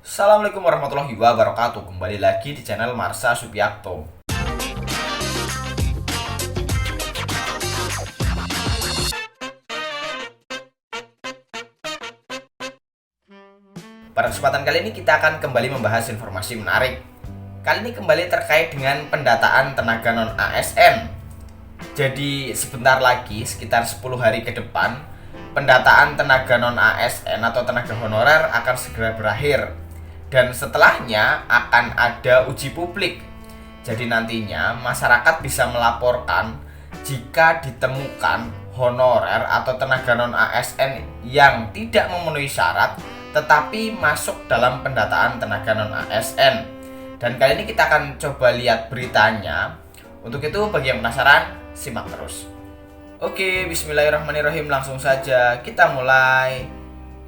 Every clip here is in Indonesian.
Assalamualaikum warahmatullahi wabarakatuh. Kembali lagi di channel Marsha Subiakto. Pada kesempatan kali ini kita akan kembali membahas informasi menarik. Kali ini kembali terkait dengan pendataan tenaga non ASN. Jadi sebentar lagi, sekitar 10 hari ke depan, pendataan tenaga non ASN atau tenaga honorer akan segera berakhir. Dan setelahnya akan ada uji publik. Jadi nantinya masyarakat bisa melaporkan jika ditemukan honorer atau tenaga non ASN yang tidak memenuhi syarat tetapi masuk dalam pendataan tenaga non ASN. Dan kali ini kita akan coba lihat beritanya. Untuk itu bagi yang penasaran, simak terus. Oke, bismillahirrahmanirrahim, langsung saja kita mulai.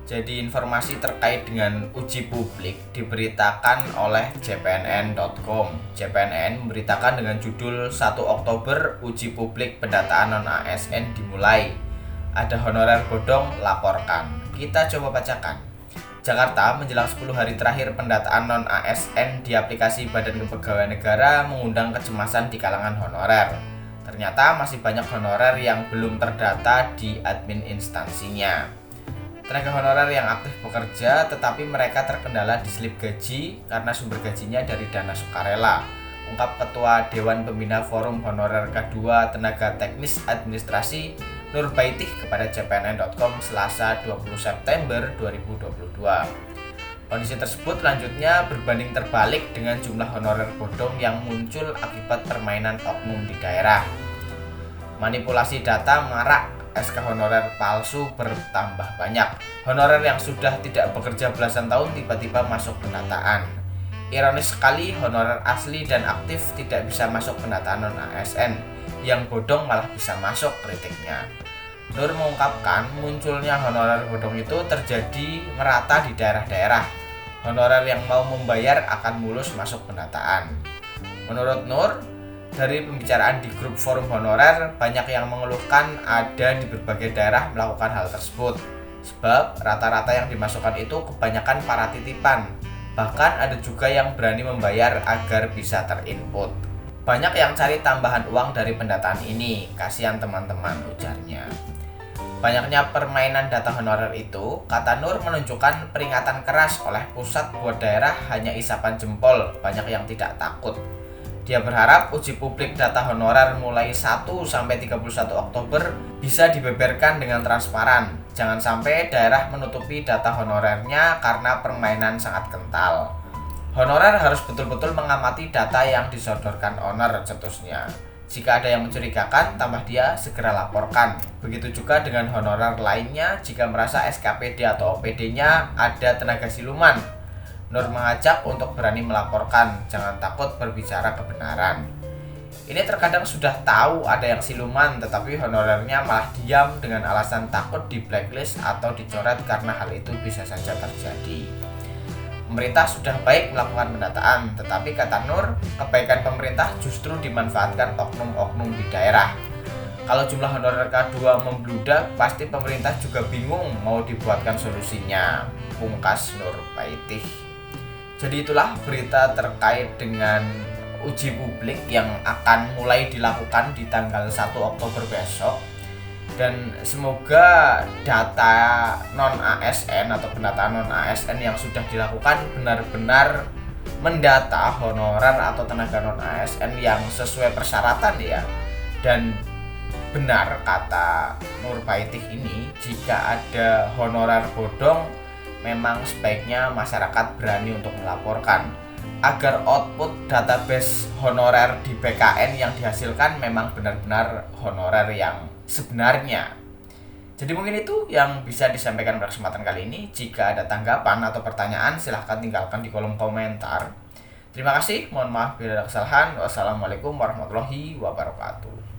Jadi informasi terkait dengan uji publik diberitakan oleh cpnn.com. CPNN memberitakan dengan judul 1 Oktober uji publik pendataan non ASN dimulai. Ada honorer bodong, laporkan. Kita coba bacakan. Jakarta menjelang 10 hari terakhir pendataan non ASN di aplikasi Badan Kepegawaian Negara mengundang kecemasan di kalangan honorer. Ternyata masih banyak honorer yang belum terdata di admin instansinya. Tenaga honorer yang aktif bekerja tetapi mereka terkendala di slip gaji karena sumber gajinya dari dana sukarela, ungkap Ketua Dewan Pembina Forum Honorer K2 Tenaga Teknis Administrasi Nur Baitih kepada cpnn.com Selasa 20 September 2022. Kondisi tersebut selanjutnya berbanding terbalik dengan jumlah honorer bodong yang muncul akibat permainan oknum di daerah. Manipulasi data marak, SK honorer palsu bertambah banyak. Honorer yang sudah tidak bekerja belasan tahun tiba-tiba masuk pendataan. Ironis sekali, honorer asli dan aktif tidak bisa masuk pendataan non-ASN. Yang bodong malah bisa masuk, kritiknya. Nur mengungkapkan munculnya honorer bodong itu terjadi merata di daerah-daerah. Honorer yang mau membayar akan mulus masuk pendataan. Menurut Nur, dari pembicaraan di grup forum honorer, banyak yang mengeluhkan ada di berbagai daerah melakukan hal tersebut. Sebab rata-rata yang dimasukkan itu kebanyakan para titipan. Bahkan ada juga yang berani membayar agar bisa terinput. Banyak yang cari tambahan uang dari pendataan ini, kasihan teman-teman, ujarnya. Banyaknya permainan data honorer itu, kata Nur, menunjukkan peringatan keras oleh pusat buat daerah hanya isapan jempol, banyak yang tidak takut. Dia berharap uji publik data honorer mulai 1-31 Oktober bisa dibeberkan dengan transparan. Jangan sampai daerah menutupi data honorernya karena permainan sangat kental. Honorer harus betul-betul mengamati data yang disodorkan owner, cetusnya. Jika ada yang mencurigakan, tambah dia segera laporkan. Begitu juga dengan honorer lainnya jika merasa SKPD atau OPD-nya ada tenaga siluman. Nur mengajak untuk berani melaporkan, jangan takut berbicara kebenaran. Ini terkadang sudah tahu ada yang siluman, tetapi honorernya malah diam dengan alasan takut di blacklist atau dicoret karena hal itu bisa saja terjadi. Pemerintah sudah baik melakukan pendataan, tetapi kata Nur, kebaikan pemerintah justru dimanfaatkan oknum-oknum di daerah. Kalau jumlah honorer K2 membludak, pasti pemerintah juga bingung mau dibuatkan solusinya, pungkas Nur Baitih. Jadi itulah berita terkait dengan uji publik yang akan mulai dilakukan di tanggal 1 Oktober besok. Dan semoga data non-ASN atau pendataan non-ASN yang sudah dilakukan benar-benar mendata honorer atau tenaga non-ASN yang sesuai persyaratan ya. Dan benar kata Nur Baitih ini, jika ada honorer bodong memang sebaiknya masyarakat berani untuk melaporkan agar output database honorer di BKN yang dihasilkan memang benar-benar honorer yang sebenarnya. Jadi mungkin itu yang bisa disampaikan pada kesempatan kali ini. Jika ada tanggapan atau pertanyaan, silahkan tinggalkan di kolom komentar. Terima kasih, mohon maaf bila ada kesalahan. Wassalamualaikum warahmatullahi wabarakatuh.